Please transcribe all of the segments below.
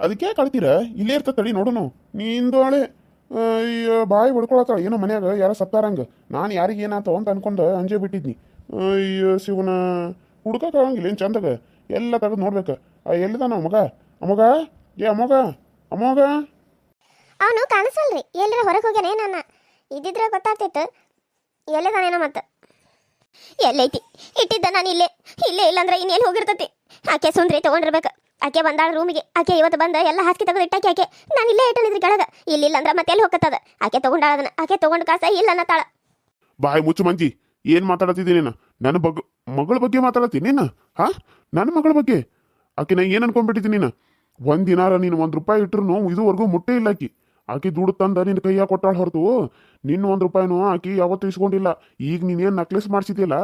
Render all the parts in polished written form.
ಅದಕ್ಕೆ ಯಾಕೆ ಕಳ್ತೀರ? ಇಲ್ಲೇ ಇರ್ತ ತಡಿ ನೋಡೋನು. ನಿಂದೋಳೆ ಬಾಯಿ ಹೊಡ್ಕೊಳತ್ತಾಳ ಏನೋ ಮನ್ಯಾಗ ಯಾರೋ ಸತ್ತಾರಂಗ. ನಾನು ಯಾರಿಗೆ ಏನಾತವ ಅಂತ ಅನ್ಕೊಂಡು ಅಂಜೆ ಬಿಟ್ಟಿದ್ನಿ. ಅಯ್ಯೋ ಶಿವನ, ಹುಡ್ಕಕ್ಕಾಗಂಗಿಲ್ಲ ಏನು ಚಂದಾಗ ಎಲ್ಲ ತೆಗೆದು ನೋಡ್ಬೇಕು. ಎಲ್ಲಿದಾನ ಮಗ? ಅಮ್ಮಗ, ಏ ಅಮ್ಮಗ, ಅಮ್ಮಗ. ಅವನು ಕಾಣಿಸಲ್ರಿ, ಎಲ್ಲರ ಹೊರಗೆ ಹೋಗ್ಯಾನೆ. ನನ್ನ ಇದ್ದಿದ್ರೆ ಗೊತ್ತಾಗ್ತಿತ್ತು. ಎಲ್ಲಿದಾನೇನೋ ಮತ್ತೆ. ಎಲ್ಲೈತಿ ಇಟ್ಟಿದ್ದ ನಾನು ಇಲ್ಲೇ ಇಲ್ಲೇ ಇಲ್ಲಂದ್ರೆ ಇನ್ನೆಲ್ಲಿ ಹೋಗಿರ್ತತಿ. ಆಕೆ ಸುಂದ್ರಿ ತಗೊಂಡಿರ್ಬೇಕು. ಆಕೆ ಬಂದಾಳ ರೂಮಿಗೆ. ಆಕೆ ಇವತ್ತು ಬಂದ ಎಲ್ಲ ಹಾಸಿಗೆ ತೆಗೆದು ಇಟ್ಟಾಕೆ. ಆಕೆ ನಾನು ಇಲ್ಲೇ ಇಟ್ಟನಿದ್ರಿ ಕೆಳಗೆ. ಇಲ್ಲಿಲ್ಲ ಅಂದ್ರೆ ಮತ್ತೆ ಎಲ್ಲಿ ಹೋಗತ್ತದ? ಆಕೆ ತಗೊಂಡಾಳ ಅದನ್ನ. ಆಕೆ ತಗೊಂಡು ಕಾಸ ಇಲ್ಲ ಅನ್ನತ್ತಾಳ. ಬಾಯಿ ಮುಚ್ಚು ಮಂಜಿ. ಏನು ಮಾತಾಡತ್ತಿದ್ದೀನಿ ನೀನು? ನನ್ನ ಮಗಳ ಬಗ್ಗೆ ಮಾತಾಡತ್ತೀನಿ ನೀನು? ಹಾ, ನನ್ನ ಮಗಳ ಬಗ್ಗೆ ಆಕೆ ನಾ ಏನು ಅನ್ಕೊಂಡ್ಬಿಟ್ಟಿದ್ದೀನಿ ನೀನು? ಒಂದಿನಾರ ನೀನು ₹1 ಇಟ್ರು ಇದುವರೆಗೂ ಮುಟ್ಟೇ ಇಲ್ಲ ಆಕಿ. ಆಕೆ ದುಡ್ಡು ತಂದ ನಿನ್ನ ಕೈಯಾಗ ಕೊಟ್ಟಾಳ ಹೊರತು ನಿನ್ನ ₹1 ಆಕಿ ಯಾವತ್ತೂ ಇಸ್ಕೊಂಡಿಲ್ಲ. ಈಗ ನೀನೇನು ನಕ್ಲೆಸ್ ಮಾಡಿಸಿದ್ಯಲ್ಲ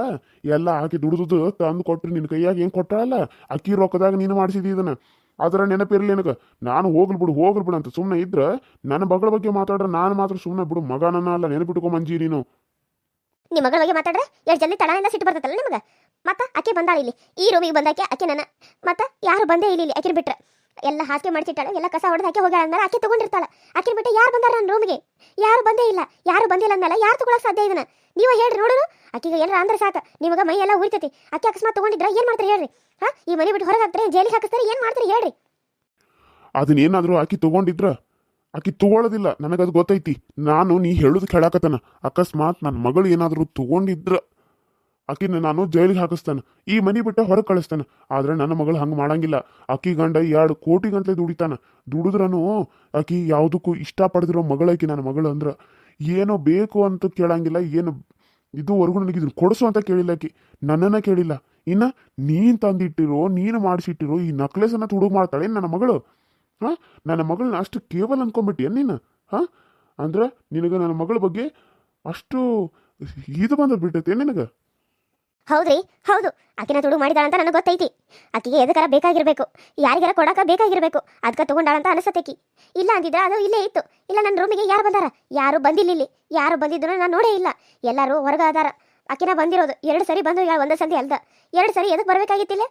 ಎಲ್ಲ ಆಕೆ ದುಡ್ದು ತಂದು ಕೊಟ್ಟರು ನಿನ್ನ ಕೈಯಾಗ ಏನು ಕೊಟ್ಟಾಳಲ್ಲ ಅಕ್ಕಿ ರೊಕ್ಕದಾಗ ನೀನು ಮಾಡಿಸಿದಿ ಇದನ್ನ. ಅದರ ನೆನಪಿರಲಿ ನನಗೆ. ನಾನು ಹೋಗ್ಲಿ ಬಿಡು ಅಂತ ಸುಮ್ಮನೆ ಇದ್ರೆ ನನ್ನ ಮಗಳ ಬಗ್ಗೆ ಮಾತಾಡ್ರೆ ನಾನು ಮಾತ್ರ ಸುಮ್ಮನೆ ಬಿಡು. ಮಗನನ್ನ ಅಲ್ಲ ನೆನಪಿಟ್ಕೊ ಮಂಜಿ ನೀನು. ನಿಮ್ಮ ಮಗಳ ಬಗ್ಗೆ ಮಾತಾಡ್ರೆ ಎಷ್ಟು ಜಲ್ದಿ ತಳದಿಂದ ಸಿಟ್ಟು ಬರ್ತೈತಲ್ಲ ನಿಮ್ಗೆ. ಮತ್ತೆ ಆಕೆ ಬಂದಾಳ ಇಲ್ಲಿ ಈ ರೂಮಿಗೆ ಬಂದಾಕೆ. ಆಕೆ ನನ್ನ ಮತ್ತೆ ಯಾರು ಬಂದೇ ಇಲ್ಲಿ ಆಕೆ ಬಿಟ್ರೆ ಎಲ್ಲ ಹಾಸಿಗೆ ಮಾಡಿಸಿಟ್ಟಾಳೆ. ಎಲ್ಲ ಕಸ ಹೊಡೆದು ಆಕೆ ಹೋಗ್ಯಾಳ ಅಂದ್ರೆ ಆಕೆ ತಗೊಂಡಿರ್ತಾಳ. ಆಕೆ ಬಿಟ್ಟು ಯಾರು ಬಂದಾರ ನನ್ನ ರೂಮಿಗೆ? ಯಾರು ಬಂದೇ ಇಲ್ಲ. ಯಾರು ಬಂದಿಲ್ಲ ಅಂದಲ್ಲ ಯಾರು ತಗೊಳಕ್ ಸಾಧ್ಯ ಇದನ್ನ? ನೀವು ಹೇಳ್ರಿ ನೋಡೋಣ. ಆಕೆಗೆ ಏನಾರ ಅಂದ್ರೆ ಸಾಕು ನಿಮಗೆ ಮೈ ಎಲ್ಲ ಉಳಿತೈತಿ. ಆಕೆ ಅಕಸ್ಮಾತ್ ತಗೊಂಡಿದ್ರ ಏನು ಮಾಡ್ತಾರೆ ಹೇಳ್ರಿ? ಹಾ, ಈ ಮನೆ ಬಿಟ್ಟು ಹೊರಗೆ ಹಾಕ್ತಾರೆ, ಜೈಲಿಗೆ ಹಾಕಿಸ್ತಾರೆ, ಏನು ಮಾಡ್ತಾರೆ ಹೇಳ್ರಿ? ಅದನ್ನೇನಾದರೂ ಆಕಿ ತಗೊಂಡಿದ್ರ ಆಕಿ ತಗೊಳ್ಳೋದಿಲ್ಲ, ನನಗದು ಗೊತ್ತೈತಿ. ನೀ ಹೇಳೋದು ಕೇಳಾಕತ್ತಾನ. ಅಕಸ್ಮಾತ್ ನನ್ನ ಮಗಳು ಏನಾದರೂ ತಗೊಂಡಿದ್ರ ಆಕಿನ ನಾನು ಜೈಲಿಗೆ ಹಾಕಿಸ್ತಾನೆ, ಈ ಮನೆ ಬಿಟ್ಟು ಹೊರಗೆ ಕಳಿಸ್ತಾನೆ. ಆದ್ರೆ ನನ್ನ ಮಗಳು ಹಂಗೆ ಮಾಡಂಗಿಲ್ಲ. ಆಕಿ ಗಂಡ 2 ಕೋಟಿ ಗಂಟ್ಲೆ ದುಡಿತಾನ. ದುಡಿದ್ರೂ ಆಕಿ ಯಾವುದಕ್ಕೂ ಇಷ್ಟಪಡ್ದಿರೋ ಮಗಳಾಕಿ ನನ್ನ ಮಗಳು. ಅಂದ್ರೆ ಏನೋ ಬೇಕು ಅಂತ ಕೇಳಂಗಿಲ್ಲ. ಏನು ಇದುವರೆಗೂ ನನಗೆ ಇದನ್ನು ಕೊಡಿಸು ಅಂತ ಕೇಳಿಲ್ಲ ಆಕಿ. ನನ್ನನ್ನು ಕೇಳಿಲ್ಲ. ಇನ್ನು ನೀನು ತಂದಿಟ್ಟಿರೋ ನೀನು ಮಾಡಿಸಿಟ್ಟಿರೋ ಈ ನಕ್ಲೆಸನ್ನು ತುಡುಗು ಮಾಡ್ತಾಳೆ ನನ್ನ ಮಗಳು. ಹಾಂ, ನನ್ನ ಮಗಳನ್ನ ಅಷ್ಟು ಕೇವಲ ಅನ್ಕೊಂಡ್ಬಿಟ್ಟಿಯ ನೀನು? ಹಾಂ, ಅಂದ್ರೆ ನಿನಗೆ ನನ್ನ ಮಗಳ ಬಗ್ಗೆ ಅಷ್ಟು ಇದು ಬಂದ್ಬಿಟ್ಟೈತೆ ನಿನಗೆ? ಹೌದ್ರಿ, ಹೌದು. ಆಕಿನ ತುಡುಗು ಮಾಡಿದಾಳ ಅಂತ ನನಗೆ ಗೊತ್ತೈತಿ. ಆಕಿಗೆ ಎದಕ್ಕಾರ ಬೇಕಾಗಿರ್ಬೇಕು, ಯಾರಿಗಾರ ಕೊಡಾಕ ಬೇಕಾಗಿರ್ಬೇಕು. ಅದಕ್ಕೆ ತಗೊಂಡಾಳಂತ ಅನಿಸತೈತಿ. ಇಲ್ಲ ಅಂದಿದ್ರೆ ಅದು ಇಲ್ಲೇ ಇತ್ತು. ಇಲ್ಲ ನನ್ನ ರೂಮಿಗೆ ಯಾರು ಬಂದಾರ? ಯಾರು ಬಂದಿಲ್ಲ. ಇಲ್ಲಿ ಯಾರು ಬಂದಿದ್ದು ನಾನು ನೋಡೇ ಇಲ್ಲ. ಎಲ್ಲರೂ ಹೊರಗ ಅದಾರ. ಆಕಿನ ಬಂದಿರೋದು 2 ಸರಿ ಬಂದು ಒಂದೇ ಸಂದಿ ಅಲ್ದ 2 ಸರಿ ಎದಕ್ಕೆ ಬರ್ಬೇಕಾಗಿತ್ತಿಲ್ಲ?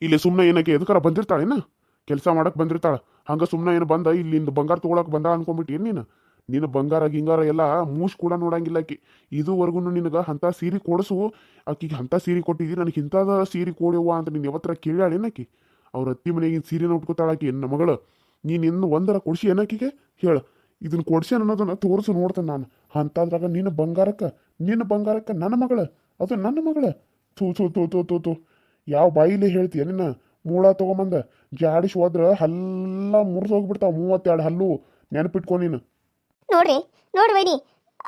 ಇಲ್ಲಿ ಸುಮ್ಮನೆ ಏನಕ್ಕೆ ಎದಕ್ಕಾರ ಬಂದಿರ್ತಾಳೇನ? ಕೆಲಸ ಮಾಡಕ್ಕೆ ಬಂದಿರ್ತಾಳೆ. ಹಂಗೆ ಸುಮ್ಮನೆ ಏನು ಬಂದ ಇಲ್ಲಿಂದ ಬಂಗಾರ ತೊಗೊಳಕ್ಕೆ ಬಂದ ಅನ್ಕೊಂಡ್ಬಿಟ್ಟು ಏನು ನೀನು ಬಂಗಾರ ಗಿಂಗಾರ ಎಲ್ಲ ಮೂಸ್ ಕೂಡ ನೋಡಂಗಿಲ್ಲ ಆಕಿ. ಇದುವರೆಗೂ ನಿನಗೆ ಅಂಥ ಸೀರೆ ಕೊಡಿಸು. ಆಕಿಗೆ ಅಂಥ ಸೀರೆ ಕೊಟ್ಟಿದ್ದೀನಿ, ನನಗೆ ಇಂಥದ ಸೀರೆ ಕೊಡುವ ಅಂತ ನೀನು ಯಾವತ್ತರ ಕೇಳಾಳೇನಾಕಿ? ಅವ್ರ ಅತ್ತಿ ಮನೆಗಿನ ಸೀರೆನ ಉಟ್ಕೋತಾಳಾಕಿ ನನ್ನ ಮಗಳು. ನೀನು ಇನ್ನು ಒಂದರ ಕೊಡಿಸಿ ಏನಕ್ಕಿಗೆ ಹೇಳು? ಇದನ್ನು ಕೊಡಿಸಿ ಅನ್ನೋದನ್ನು ತೋರಿಸು ನೋಡ್ತೇನೆ ನಾನು. ಅಂಥದ್ರಾಗ ನಿನ್ನ ಬಂಗಾರಕ್ಕೆ ನನ್ನ ಮಗಳು, ಅದು ನನ್ನ ಮಗಳು. ಥೂ ಥೂ ಥೂ ಥೂ ಥೂ ಥೂ ಯಾವ ಬಾಯಿಲೇ ಹೇಳ್ತೀಯ ನಿನ್ನ? ಮೂಳ ತೊಗೊಂಬಂದ ಜಾಡಿಸಿ ಹೋದ್ರೆ ಹಲ್ಲ ಮುರಿದೋಗ್ಬಿಡ್ತಾವ 32 ಹಲ್ಲು. ನೆನಪಿಟ್ಕೊ ನೀನು. ನೋಡ್ರಿ ವೈನಿ,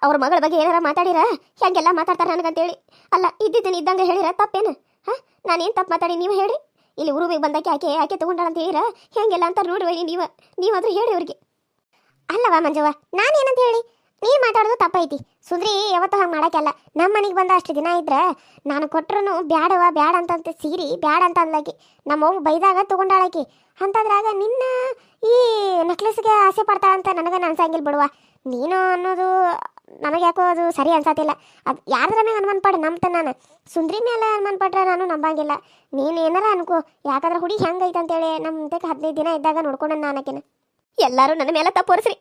ಅವ್ರ ಮಗಳ ಬಗ್ಗೆ ಏನಾರ ಮಾತಾಡಿರ ಹೆಂಗೆಲ್ಲ ಮಾತಾಡ್ತಾರೆ ನನಗಂತೇಳಿ. ಅಲ್ಲ ಇದ್ದಿದ್ದೇನೆ ಇದ್ದಂಗೆ ಹೇಳಿರ ತಪ್ಪೇನು? ಹಾಂ, ನಾನೇನು ತಪ್ಪು ಮಾತಾಡಿ ನೀವು ಹೇಳ್ರಿ? ಇಲ್ಲಿ ರೂಮಿಗೆ ಬಂದಾಕೆ ಆಕೆ ತಗೊಂಡಾಳ ಅಂತ ಹೇಳಿರ ಹೆಂಗೆಲ್ಲ ಅಂತಾರೆ ನೋಡ್ರಿ ವೈನಿ. ನೀವಾದ್ರೂ ಹೇಳಿ ಅವ್ರಿಗೆ. ಅಲ್ಲವಾ ಮಂಜವ್ವ, ನಾನೇನಂತ ಹೇಳಿ? ನೀನು ಮಾತಾಡೋದು ತಪ್ಪೈತಿ. ಸುಂದ್ರಿ ಯಾವತ್ತೂ ಹಂಗೆ ಮಾಡೋಕ್ಕೆಲ್ಲ. ನಮ್ಮ ಮನೆಗೆ ಬಂದ ಅಷ್ಟು ದಿನ ಇದ್ರೆ ನಾನು ಕೊಟ್ಟರು ಬ್ಯಾಡ ಅಂತಂತ ಸೀರೆ ಬ್ಯಾಡ ಅಂತ ಅಂದ್ಲಾಕಿ. ನಮ್ಮವ್ವ ಬೈದಾಗ ತೊಗೊಂಡಾಳಾಕಿ. ಅಂತದ್ರಾಗ ನಿನ್ನ ಈ ನೆಕ್ಲೆಸ್ಗೆ ಆಸೆ ಪಡ್ತಾಳಂತ ನನಗೆ ಅನ್ಸಂಗಿಲ್ಲ ಬಿಡುವ. ನೀನು ಅನ್ನೋದು ನಮಗೆ ಯಾಕೋ ಅದು ಸರಿ ಅನ್ಸತ್ತಿಲ್ಲ. ಅದು ಯಾರ್ದ್ರ ಮೇಲೆ ಅನುಮಾನ ಪಡ ನಂಬ್ತಾನೆ ನಾನು. ಸುಂದ್ರಿ ಮೇಲೆ ಅನುಮಾನ ಪಟ್ರೆ ನಾನು ನಂಬಂಗಿಲ್ಲ. ನೀನು ಏನಾರ ಅನ್ಕೋ. ಯಾಕಂದ್ರೆ ಹುಡುಗಿ ಹೆಂಗೈತೆ ಅಂತೇಳಿ ನಮ್ಮ 15 ದಿನ ಇದ್ದಾಗ ನೋಡ್ಕೊಂಡು ನಾನಕಿನ ಎಲ್ಲರೂ ನನ್ನ ಮೇಲೆ ತಪ್ಪು ಹೊರಿಸ್ರಿ.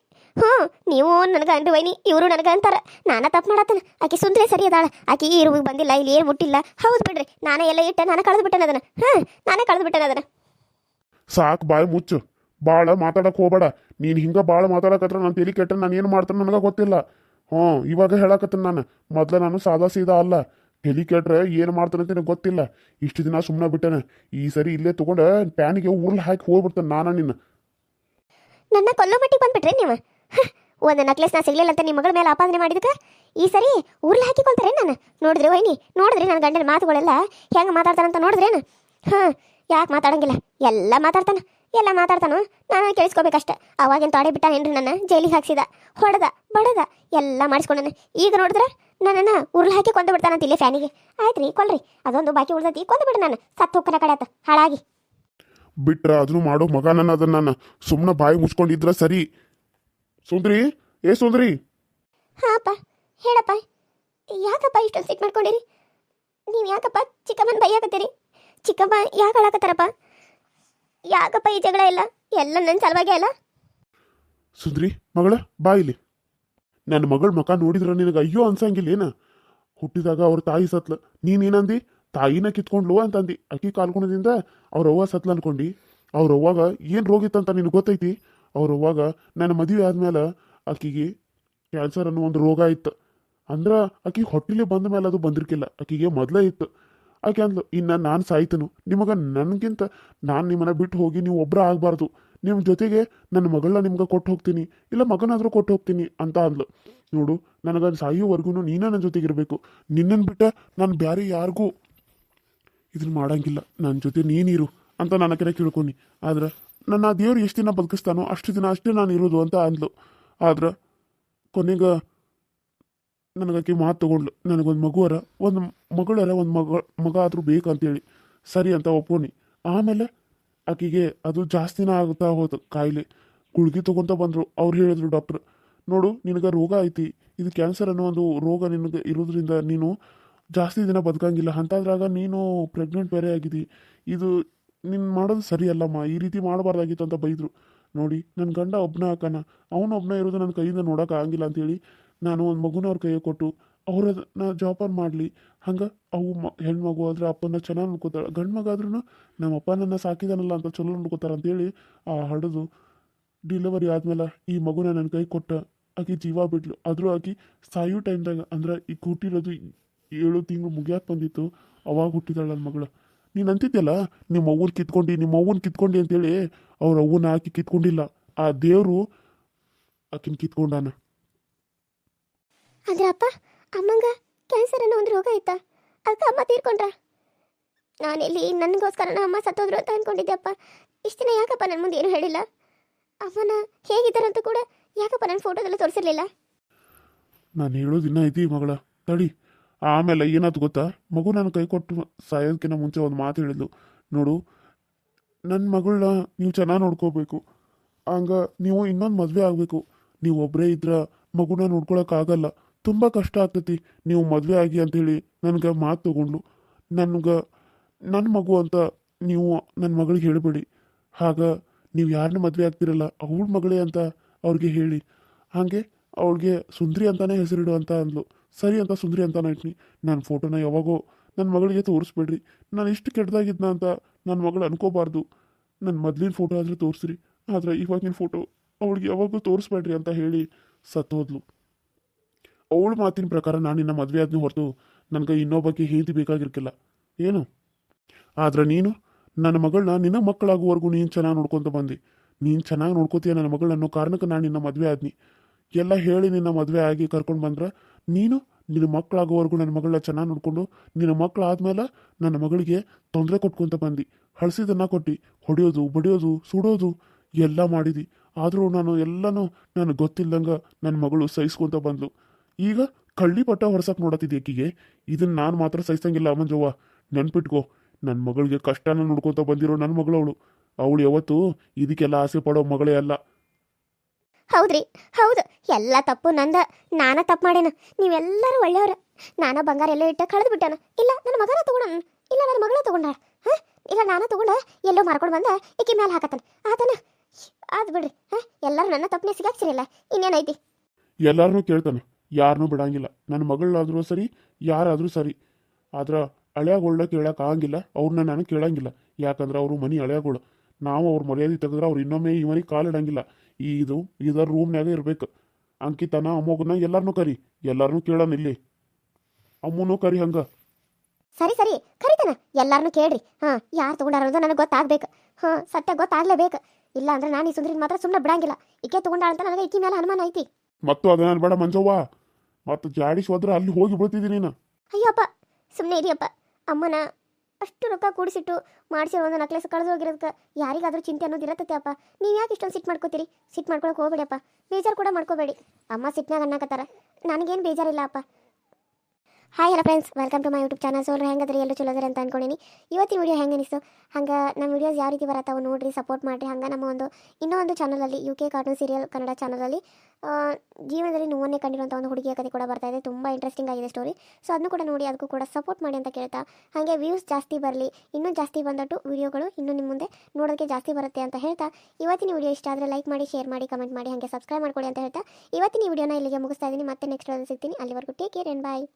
ನೀವು ನನಗೆ ಅಂದ್ರಿ ವೈನಿ, ಇವರು ನನಗೆ ಅಂತಾರೆ ನಾನೇ ತಪ್ಪು ಮಾಡತ್ತನ. ಆಕೆ ಸುಂದ್ರಿ ಸರಿ ಅದಾಳ. ಆಕೆ ಈ ರೂಮಿಗೆ ಬಂದಿಲ್ಲ, ಇಲ್ಲಿ ಏನು ಮುಟ್ಟಿಲ್ಲ. ಹೌದು ಬಿಡ್ರಿ, ನಾನೇ ಎಲ್ಲ ಇಟ್ಟೆ, ನಾನೇ ಕಳೆದು ಬಿಟ್ಟೆನ ಅದನ್ನು. ನಾನೇ ಕಳೆದು ಬಿಟ್ಟೆನ ಅದನ್ನು. ಸಾಕು, ಬಾಯಿ ಮುಚ್ಚು. ಭಾಳ ಮಾತಾಡಕ್ಕೆ ಹೋಗಬೇಡ ನೀನು. ಹಿಂಗೆ ಭಾಳ ಮಾತಾಡಕತ್ರ ನಾನು ತಲೆ ಕೆಟ್ಟ ನಾನು ಏನು ಮಾಡ್ತಾನೆ ನನಗೆ ಗೊತ್ತಿಲ್ಲ. ಇವಾಗ ಹೇಳಕತ್ತೀನಿ ನಾನು. ಮೊದಲು ನಾನು ಸಾದಾ ಸೀದಾ ಅಲ್ಲ. ತಲೆ ಕೆಟ್ರೆ ಏನು ಮಾಡ್ತಾನೆ ಅಂತ ನನಗೆ ಗೊತ್ತಿಲ್ಲ. ಇಷ್ಟು ದಿನ ಸುಮ್ಮನೆ ಬಿಟ್ಟೆನೆ. ಈ ಸರಿ ಇಲ್ಲೇ ತೊಗೊಂಡು ಪ್ಯಾನಿಗೆ ಉರ್ಲ್ ಹಾಕಿ ಹೋಗ್ಬಿಡ್ತೇನೆ ನಾನು ನಿನ್ನ. ನನ್ನ ಕೊಲ್ಲೋ ಮಟ್ಟಿಗೆ ಬಂದ್ಬಿಟ್ರೆ ನೀವು. ಒಂದು ನಕ್ಲೆಸ್ನ ಸಿಗ್ಲಿಲ್ಲ ಅಂತ ನಿಮ್ಮ ಮಗಳ ಮೇಲೆ ಆಪಾದನೆ ಮಾಡಿದಕ್ಕೆ ಈ ಸರಿ ಉರ್ಲ್ ಹಾಕಿಕೊಳ್ತಾರೆ ನಾನು. ನೋಡಿದ್ರಿ ವೈನಿ, ನೋಡಿದ್ರಿ ನನ್ನ ಗಂಡನ ಮಾತುಗಳೆಲ್ಲ ಹೆಂಗೆ ಮಾತಾಡ್ತಾನಂತ ನೋಡಿದ್ರೇನು? ಯಾಕೆ ಮಾತಾಡಂಗಿಲ್ಲ? ಎಲ್ಲ ಮಾತಾಡ್ತಾನು. ನಾನು ಕೇಳಿಸ್ಕೋಬೇಕಷ್ಟೆ. ಅವಾಗೇನು ತೊಡೆ ಬಿಟ್ಟಾನೇನ್ರಿ? ನನ್ನ ಜೈಲಿಗೆ ಹಾಕ್ಸಿದ, ಹೊಡೆದ ಬಡದ ಎಲ್ಲ ಮಾಡಿಸ್ಕೊಂಡನ. ಈಗ ನೋಡಿದ್ರೆ ನನ್ನನ್ನು ಉರ್ಲ್ ಹಾಕಿ ಕೊಂದು ಬಿಡ್ತಾನಂತ ಇಲ್ಲೇ ಫ್ಯಾನಿಗೆ. ಆಯ್ತು ರೀ, ಕೊಲ್ರಿ. ಅದೊಂದು ಬಾಕಿ ಉಳ್ದೈತಿ, ಕೊಂದು ಬಿಡು. ನಾನು ಸತ್ತು ಹೋಗ್ಕನ ಕಡೆ ಆತ ಹಾಳಾಗಿ ಬಿಟ್ರೆ ಅದನ್ನು ಮಾಡೋ ಮಗ ನನ್ನ. ಅದನ್ನ ನಾನು ಸುಮ್ಮನೆ ಬಾಯಿ ಮುಚ್ಕೊಂಡಿದ್ರೆ ಸರಿ. ಸುಂದ್ರಿ, ಸುಂದ್ರಿ. ಹಾಂ ಹೇಳಪ್ಪ. ಯಾಕಪ್ಪ ಇಷ್ಟೊಂದು ಸಿಟ್ಟು ಮಾಡ್ಕೊಂಡಿರಿ? ನೀವು ಯಾಕಪ್ಪ ಚಿಕ್ಕಮ್ಮನ ಬೈಯಾಕತ್ತೀರಿ? ಚಿಕ್ಕಮ್ಮ ಯಾಕೆ ಹೇಳಕತ್ತಾರಪ್ಪ? ಯಾಕಪ್ಪ ಈ ಜಗಳ ಎಲ್ಲ? ಎಲ್ಲ ನನ್ನ ಸಲುವಾಗಿ ಅಲ್ಲ. ಸುಂದ್ರಿ ಮಗಳ ಬಾ ಇಲ್ಲಿ. ನನ್ನ ಮಗಳ ಮಕ ನೋಡಿದ್ರ ನಿನಗೆ ಅಯ್ಯೋ ಅನ್ಸಂಗಿಲ್ಲ ಏನ? ಹುಟ್ಟಿದಾಗ ಅವ್ರ ತಾಯಿ ಸತ್ಲ, ನೀನೇನಂದಿ? ತಾಯಿನ ಕಿತ್ಕೊಂಡ್ಲು ಅಂತಂದಿ. ಅಕ್ಕಿ ಕಾಲ್ಕೊಣದಿಂದ ಅವ್ರ ಅವ್ವ ಸತ್ಲ ಅನ್ಕೊಂಡಿ. ಅವ್ರ ಅವ್ವಾಗ ಏನು ರೋಗ ಇತ್ತಂತ ನಿನಗೆ ಗೊತ್ತೈತಿ? ಅವ್ರ ಅವ್ವಾಗ ನನ್ನ ಮದುವೆ ಆದ್ಮೇಲೆ ಆಕಿಗೆ ಕ್ಯಾನ್ಸರ್ ಅನ್ನೋ ಒಂದು ರೋಗ ಇತ್ತು. ಅಂದ್ರ ಆಕಿ ಹೊಟ್ಟಿಲಿ ಬಂದ ಮೇಲೆ ಅದು ಬಂದಿರ್ಕಿಲ್ಲ, ಆಕಿಗೆ ಮೊದಲೇ ಇತ್ತು. ಆಕೆ ಅಂದ್ಲು, ಇನ್ನು ನಾನು ಸಾಯ್ತನು, ನಿಮಗೆ ನನಗಿಂತ ನಾನು ನಿಮ್ಮನ್ನ ಬಿಟ್ಟು ಹೋಗಿ ನೀವು ಒಬ್ಬರ ಆಗಬಾರ್ದು, ನಿಮ್ಮ ಜೊತೆಗೆ ನನ್ನ ಮಗಳನ್ನ ನಿಮ್ಗೆ ಕೊಟ್ಟು ಹೋಗ್ತೀನಿ, ಇಲ್ಲ ಮಗನಾದರೂ ಕೊಟ್ಟು ಹೋಗ್ತೀನಿ ಅಂತ ಅಂದ್ಲು. ನೋಡು, ನನಗೆ ಸಾಯೋವರೆಗೂ ನೀನೇ ನನ್ನ ಜೊತೆಗಿರಬೇಕು. ನಿನ್ನನ್ನು ಬಿಟ್ಟ ನಾನು ಬೇರೆ ಯಾರಿಗೂ ಇದನ್ನ ಮಾಡಂಗಿಲ್ಲ. ನನ್ನ ಜೊತೆ ನೀನಿರು ಅಂತ ನನ್ನ ಕಡೆ ಕೇಳ್ಕೊನಿ. ಆದ್ರೆ ನನ್ನ ದೇವ್ರು ಎಷ್ಟು ದಿನ ಬದುಕಿಸ್ತಾನೋ ಅಷ್ಟು ದಿನ ಅಷ್ಟೇ ನಾನು ಇರೋದು ಅಂತ ಅಂದ್ಲು. ಆದ್ರೆ ಕೊನೆಗೆ ನನಗಾಕಿ ಮಾತು ತಗೊಂಡ್ಲು, ನನಗೊಂದು ಮಗುವರ ಒಂದು ಮಗಳರ ಒಂದು ಮಗ ಆದರೂ ಬೇಕಂತೇಳಿ. ಸರಿ ಅಂತ ಒಪ್ಕೊಂಡು ಆಮೇಲೆ ಆಕಿಗೆ ಅದು ಜಾಸ್ತಿನ ಆಗುತ್ತಾ ಹೋಯ್ತು ಕಾಯಿಲೆ. ಗುಳ್ಗಿ ತೊಗೊತ ಬಂದರು. ಅವ್ರು ಹೇಳಿದ್ರು ಡಾಕ್ಟ್ರು, ನೋಡು ನಿನಗೆ ರೋಗ ಐತಿ, ಇದು ಕ್ಯಾನ್ಸರ್ ಅನ್ನೋ ಒಂದು ರೋಗ ನಿನಗೆ ಇರೋದ್ರಿಂದ ನೀನು ಜಾಸ್ತಿ ದಿನ ಬದುಕಂಗಿಲ್ಲ. ಅಂತಾದ್ರಾಗ ನೀನು ಪ್ರೆಗ್ನೆಂಟ್ ಬೇರೆ ಆಗಿದ್ದಿ, ಇದು ನೀನು ಮಾಡೋದು ಸರಿಯಲ್ಲಮ್ಮ, ಈ ರೀತಿ ಮಾಡಬಾರ್ದಾಗಿತ್ತು ಅಂತ ಬೈದರು. ನೋಡಿ ನನ್ನ ಗಂಡ ಒಬ್ಬನ ಹಾಕನ, ಅವನೊಬ್ಬನ ಇರೋದು ನನ್ನ ಕೈಯಿಂದ ನೋಡೋಕೆ ಆಗಂಗಿಲ್ಲ ಅಂತೇಳಿ ನಾನು ಒಂದು ಮಗುನ ಅವ್ರ ಕೈಗೆ ಕೊಟ್ಟು ಅವ್ರನ್ನ ಜೋಪಾನ ಮಾಡಲಿ. ಹಂಗೆ ಅವು ಹೆಣ್ಮಗು ಆದರೆ ಅಪ್ಪನ ಚೆನ್ನಾಗಿ ನೋಡ್ಕೋತಾಳೆ, ಗಂಡು ಮಗ ಆದ್ರೂ ನಮ್ಮ ಅಪ್ಪ ನನ್ನ ಸಾಕಿದಾನಲ್ಲ ಅಂತ ಚಲೋ ನೋಡ್ಕೋತಾರೆ ಅಂತೇಳಿ ಆ ಹಡಿದು ಡಿಲಿವರಿ ಆದ್ಮೇಲೆ ಈ ಮಗುನ ನನ್ನ ಕೈ ಕೊಟ್ಟ ಆಕಿ ಜೀವ ಬಿಟ್ಲು. ಆದರೂ ಆಕಿ ಸಾಯೋ ಟೈಮ್ದಾಗ ಅಂದ್ರೆ ಈಗ ಹುಟ್ಟಿರೋದು 7 ತಿಂಗಳು ಮುಗಿಯಾಕೆ ಬಂದಿತ್ತು, ಅವಾಗ ಹುಟ್ಟಿದಾಳೆ ನನ್ನ ಮಗಳು. ನೀನು ಅಂತಿದ್ಯಲ್ಲ ನಿಮ್ಮ ಅವ್ವನ ಕಿತ್ಕೊಂಡು ಅಂತೇಳಿ, ಅವ್ರ ಅವ್ವನ ಆಕಿ ಕಿತ್ಕೊಂಡಿಲ್ಲ, ಆ ದೇವರು ಆಕಿನ ಕಿತ್ಕೊಂಡಾನ. ಆದ್ರೆ ಅಪ್ಪ, ಅಮ್ಮಂಗ ಕ್ಯಾನ್ಸರ್ ಅನ್ನೋ ಒಂದು ರೋಗ ಆಯ್ತಾ? ಅದಕ್ಕೆ ಅಮ್ಮ ತೀರ್ಕೊಂಡ್ರ? ನಾನೆಲ್ಲಿ ನನಗೋಸ್ಕರ ಅಮ್ಮ ಸತ್ತೋದ್ರು ಅಂತ ಅಂದ್ಕೊಂಡಿದ್ದೆ ಅಪ್ಪ. ಇಷ್ಟು ದಿನ ಯಾಕಪ್ಪ ನನ್ನ ಮುಂದೆ ಏನು ಹೇಳಿಲ್ಲ? ಅಮ್ಮನ ಹೇಗಿದ್ದಾರಂತ ಕೂಡ ಯಾಕಪ್ಪ ನನ್ನ ಫೋಟೋದೆಲ್ಲ ತೋರಿಸಿರ್ಲಿಲ್ಲ? ನಾನು ಹೇಳೋದು ಇನ್ನೂ ಐತಿ ಮಗಳ, ತಡಿ. ಆಮೇಲೆ ಏನಾಯ್ತು ಗೊತ್ತಾ, ಮಗು ನನ್ನ ಕೈ ಕೊಟ್ಟು ಸಾಯೋದಕ್ಕಿಂತ ಮುಂಚೆ ಒಂದು ಮಾತು ಹೇಳಿದ್ಲು, ನೋಡು ನನ್ನ ಮಗಳನ್ನ ನೀವು ಚೆನ್ನಾಗಿ ನೋಡ್ಕೋಬೇಕು, ಹಂಗೆ ನೀವು ಇನ್ನೊಂದು ಮದುವೆ ಆಗಬೇಕು. ನೀವು ಒಬ್ಬರೇ ಇದ್ರೆ ಮಗುನ ನೋಡ್ಕೊಳಕ್ಕಾಗಲ್ಲ, ತುಂಬ ಕಷ್ಟ ಆಗ್ತೈತಿ, ನೀವು ಮದುವೆ ಆಗಿ ಅಂಥೇಳಿ ನನಗೆ ಮಾತು ತೊಗೊಂಡ್ಲು. ನನಗೆ ನನ್ನ ಮಗು ಅಂತ ನೀವು ನನ್ನ ಮಗಳಿಗೆ ಹೇಳಬೇಡಿ. ಆಗ ನೀವು ಯಾರನ್ನ ಮದುವೆ ಆಗ್ತಿರಲ್ಲ ಅವಳ ಮಗಳೇ ಅಂತ ಅವ್ರಿಗೆ ಹೇಳಿ. ಹಾಗೆ ಅವಳಿಗೆ ಸುಂದ್ರಿ ಅಂತಾನೆ ಹೆಸರಿಡು ಅಂತ ಅಂದ್ಲು. ಸರಿ ಅಂತ ಸುಂದ್ರಿ ಅಂತಾನೆ ಇಟ್ನಿ. ನನ್ನ ಫೋಟೋನ ಯಾವಾಗೋ ನನ್ನ ಮಗಳಿಗೆ ತೋರಿಸ್ಬೇಡ್ರಿ, ನಾನು ಇಷ್ಟು ಕೆಟ್ಟದಾಗಿದ್ನ ಅಂತ ನನ್ನ ಮಗಳು ಅನ್ಕೋಬಾರ್ದು. ನನ್ನ ಮೊದಲಿನ ಫೋಟೋ ಆದರೆ ತೋರಿಸ್ರಿ, ಆದರೆ ಇವಾಗಿನ ಫೋಟೋ ಅವಳಿಗೆ ಯಾವಾಗೂ ತೋರಿಸ್ಬೇಡ್ರಿ ಅಂತ ಹೇಳಿ ಸತ್ತೋದ್ಲು. ಅವಳ ಮಾತಿನ ಪ್ರಕಾರ ನಾನು ನಿನ್ನ ಮದುವೆ ಆದ್ನೂ ಹೊರತು ನನಗೆ ಇನ್ನೊಬ್ಬಕ್ಕೆ ಹೆಂಡತಿ ಬೇಕಾಗಿರ್ಕಿಲ್ಲ ಏನು. ಆದ್ರೆ ನೀನು ನನ್ನ ಮಗಳನ್ನ ನಿನ್ನ ಮಕ್ಕಳಾಗುವವರೆಗೂ ನೀನು ಚೆನ್ನಾಗಿ ನೋಡ್ಕೊತ ಬಂದು, ನೀನು ಚೆನ್ನಾಗಿ ನೋಡ್ಕೋತೀಯ ನನ್ನ ಮಗಳು ಅನ್ನೋ ಕಾರಣಕ್ಕೆ ನಾನು ನಿನ್ನ ಮದುವೆ ಆದ್ನಿ. ಎಲ್ಲ ಹೇಳಿ ನಿನ್ನ ಮದುವೆ ಆಗಿ ಕರ್ಕೊಂಡು ಬಂದ್ರೆ ನೀನು ನಿನ್ನ ಮಕ್ಕಳಾಗೋವರೆಗೂ ನನ್ನ ಮಗಳನ್ನ ಚೆನ್ನಾಗಿ ನೋಡಿಕೊಂಡು ನಿನ್ನ ಮಕ್ಕಳಾದ್ಮೇಲೆ ನನ್ನ ಮಗಳಿಗೆ ತೊಂದರೆ ಕೊಟ್ಕೊತ ಬಂದು, ಹಳಸಿದನ್ನು ಕೊಟ್ಟು ಹೊಡೆಯೋದು ಬಡಿಯೋದು ಸುಡೋದು ಎಲ್ಲ ಮಾಡಿದಿ. ಆದರೂ ನಾನು ಎಲ್ಲನೂ ನನಗೆ ಗೊತ್ತಿಲ್ಲದಂಗೆ ನನ್ನ ಮಗಳು ಸಹಿಸ್ಕೊತ ಬಂದ್ಲು. ಈಗ ಕಳ್ಳಿ ಪಟ್ಟ ಹೊರಸಕ್ಕೆ ನೋಡತ್ತಿದ್ದೆ ಆಕಿಗೆ. ಇದನ್ನು ನಾನು ಮಾತ್ರ ಸಹಿಸಂಗಿಲ್ಲ ಮಂಜವ್ವ, ನೆನ್ಪಿಟ್ಕೋ. ನನ್ನ ಮಗಳಿಗೆ ಕಷ್ಟನ ನೋಡ್ಕೊತ ಬಂದಿರೋ ನನ್ನ ಮಗಳವಳು. ಅವಳು ಯಾವತ್ತು ಇದಕ್ಕೆಲ್ಲ ಆಸೆ ಪಡೋ ಮಗಳೇ ಅಲ್ಲ. ಹೌದ್ರಿ, ಹೌದು, ಎಲ್ಲ ತಪ್ಪು ನಂದ. ನಾನ ತಪ್ಪು ಮಾಡೇನ. ನೀವೆಲ್ಲರೂ ಒಳ್ಳೆಯವ್ರ. ನಾನ ಬಂಗಾರ ಎಲ್ಲೋ ಇಟ್ಟ ಕಳೆದು ಬಿಟ್ಟಾನ. ಇಲ್ಲ ನನ್ನ ಮಗನ ತಗೊಂಡ, ಇಲ್ಲ ನನ್ನ ಮಗಳ ತಗೊಂಡ, ಇಲ್ಲ ನಾನು ತಗೊಂಡ ಎಲ್ಲೋ ಮಾರ್ಕೊಂಡು ಬಂದ ಈಕಿ ಮೇಲೆ ಹಾಕತ್ತಾನ ಆತನ. ಆದ್ ಬಿಡ್ರಿ, ಎಲ್ಲರೂ ನನ್ನ ತಪ್ಪನೆ ಸಿಗಾಕ್ಸಿರಿಲ್ಲ, ಇನ್ನೇನೈತಿ? ಎಲ್ಲಾರನ್ನೂ ಕೇಳ್ತಾನೆ, ಯಾರನ್ನೂ ಬಿಡಂಗಿಲ್ಲ. ನನ್ನ ಮಗಳಾದ್ರೂ ಸರಿ, ಯಾರಾದರೂ ಸರಿ. ಆದ್ರೆ ಹಳೆಯಾಗೋಳ್ನ ಕೇಳಕ್ಕೆ ಆಗಂಗಿಲ್ಲ, ಅವ್ರನ್ನ ನಾನು ಕೇಳಂಗಿಲ್ಲ. ಯಾಕಂದ್ರೆ ಅವರು ಮನೆ ಹಳೆಯಾಗೋಳು. ನಾವು ಅವ್ರ ಮರ್ಯಾದೆ ತೆಗೆದ್ರೆ ಅವ್ರು ಇನ್ನೊಮ್ಮೆ ಈ ಮನೆಗೆ ಕಾಲಿಡಂಗಿಲ್ಲ. ಇದರ ರೂಮ್ನಾಗ ಇರ್ಬೇಕು. ಅಂಕಿತನ ಅಮ್ಮಗನ ಎಲ್ಲಾರನ್ನೂ ಕರಿ, ಎಲ್ಲಾರನ್ನೂ ಕೇಳೋಣ ಇಲ್ಲಿ. ಅಮ್ಮನೂ ಕರಿ ಹಂಗ. ಸರಿ ಸರಿ ಕರಿತಾನ, ಎಲ್ಲಾರನ್ನೂ ಕೇಳ್ರಿ. ಯಾರು ತಗೊಂಡಾರ ಅನ್ನೋದು ನನಗೆ ಗೊತ್ತಾಗ್ಬೇಕು. ಸತ್ಯ ಗೊತ್ತಾಗ್ಲೇಬೇಕು. ಇಲ್ಲ ಅಂದ್ರೆ ನಾನು ಈ ಸುಂದ್ರಿನ ಮಾತ್ರ ಸುಮ್ಮನೆ ಬಿಡಂಗಿಲ್ಲ. ಈಕೆ ತಗೊಂಡಾಳ ಅಂತ ನನಗೆ ಈಕಿ ಮೇಲೆ ಅನುಮಾನ ಐತಿ. ಮತ್ತು ಅದನ್ನ ಬೇಡ ಮಂಜವ್ವ, ಮತ್ತು ಜಾಡಿಸಿ ಹೋದ್ರೆ ಅಲ್ಲಿ ಹೋಗಿ ಬಿಡ್ತಿದ್ದೀನಿ ನೀನು. ಅಯ್ಯಪ್ಪ ಸುಮ್ಮನೆ ಇರಿಯಪ್ಪ. ಅಮ್ಮನ ಅಷ್ಟು ರೊಕ್ಕ ಕೂಡಿಸಿಟ್ಟು ಮಾಡಿಸಿರೋ ಒಂದು ನಕ್ಲೆಸ್ ಕಳೆದು ಹೋಗಿರೋದಕ್ಕೆ ಯಾರಿಗಾದ್ರೂ ಚಿಂತೆ ಅನ್ನೋದು ಇರತ್ತೆ ಅಪ್ಪ. ನೀವು ಯಾಕೆ ಇಷ್ಟೊಂದು ಸಿಟ್ಟು ಮಾಡ್ಕೋತೀರಿ? ಸಿಟ್ಟು ಮಾಡ್ಕೊಳಕ್ಕೆ ಹೋಗ್ಬೇಡಿಯಪ್ಪ, ಬೇಜಾರು ಕೂಡ ಮಾಡ್ಕೋಬೇಡಿ. ಅಮ್ಮ ಸಿಟ್ನಾಗ ಅನ್ನಕತ್ತಾರ, ನನಗೇನು ಬೇಜಾರಿಲ್ಲ ಅಪ್ಪ. Hi hello friends, welcome to my YouTube channel. ಸೋಲ್ರಿ ಹೆಂಗದ್ರಿ, ಎಲ್ಲರೂ ಚಲೋ ಅದಾರ ಅಂತ ಅನ್ಕೊಂಡಿನಿ. ಇವತ್ತಿನ ವಿಡಿಯೋ ಹೆಂಗೆ ಅನಿಸ್ತು ಹಂಗೆ ನಮ್ಮ ವಿಡಿಯೋಸ್ ಯಾವ ರೀತಿ ಬರತ್ತಾವೆ ನೋಡ್ರಿ, ಸಪೋರ್ಟ್ ಮಾಡಿರಿ. ಹಂಗೆ ನಮ್ಮ ಇನ್ನೂ ಒಂದು ಚಾನಲಲ್ಲಿ UK ಕಾರ್ಟೂನ್ ಸೀರಿಯಲ್ ಕನ್ನಡ ಚಾನಲಲ್ಲಿ ಜೀವನದಲ್ಲಿ ನೋವನ್ನೇ ಕಂಡಿರುವಂಥ ಒಂದು ಹುಡುಗಿಯ ಕಥೆ ಕೂಡ ಬರ್ತಾ ಇದೆ. ತುಂಬ ಇಂಟ್ರೆಸ್ಟಿಂಗ್ ಆಗಿದೆ ಸ್ಟೋರಿ. ಸೊ ಅದನ್ನು ಕೂಡ ನೋಡಿ, ಅದಕ್ಕೂ ಕೂಡ ಸಪೋರ್ಟ್ ಮಾಡಿ ಅಂತ ಕೇಳ್ತಾ, ಹಾಗೆ ವ್ಯೂಸ್ ಜಾಸ್ತಿ ಬರಲಿ, ಇನ್ನೂ ಜಾಸ್ತಿ ಬಂದಟ್ಟು ವಿಡಿಯೋಗಳು ಇನ್ನೂ ನಿಮ್ಮ ಮುಂದೆ ನೋಡೋದಕ್ಕೆ ಜಾಸ್ತಿ ಬರುತ್ತೆ ಅಂತ ಹೇಳ್ತಾ, ಇವತ್ತಿನ ವಿಡಿಯೋ ಇಷ್ಟ ಆದರೆ ಲೈಕ್ ಮಾಡಿ, ಶೇರ್ ಮಾಡಿ, ಕಮೆಂಟ್ ಮಾಡಿ, ಹಾಗೆ ಸಬ್ಸ್ಕ್ರೈಬ್ ಮಾಡ್ಕೊಳ್ಳಿ ಅಂತ ಹೇಳ್ತಾ ಇವತ್ತಿನ ವಿಡಿಯೋನ ಇಲ್ಲಿಗೆ ಮುಗಿಸ್ತಾ ಇದ್ದೀನಿ. ಮತ್ತೆ ನೆಕ್ಸ್ಟ್ ಸಿಗ್ತೀನಿ. ಅಲ್ಲಿವರೆಗೂ ಟೇಕ್ ಕೇರ್ ಆ್ಯಂಡ್ ಬಾಯ್.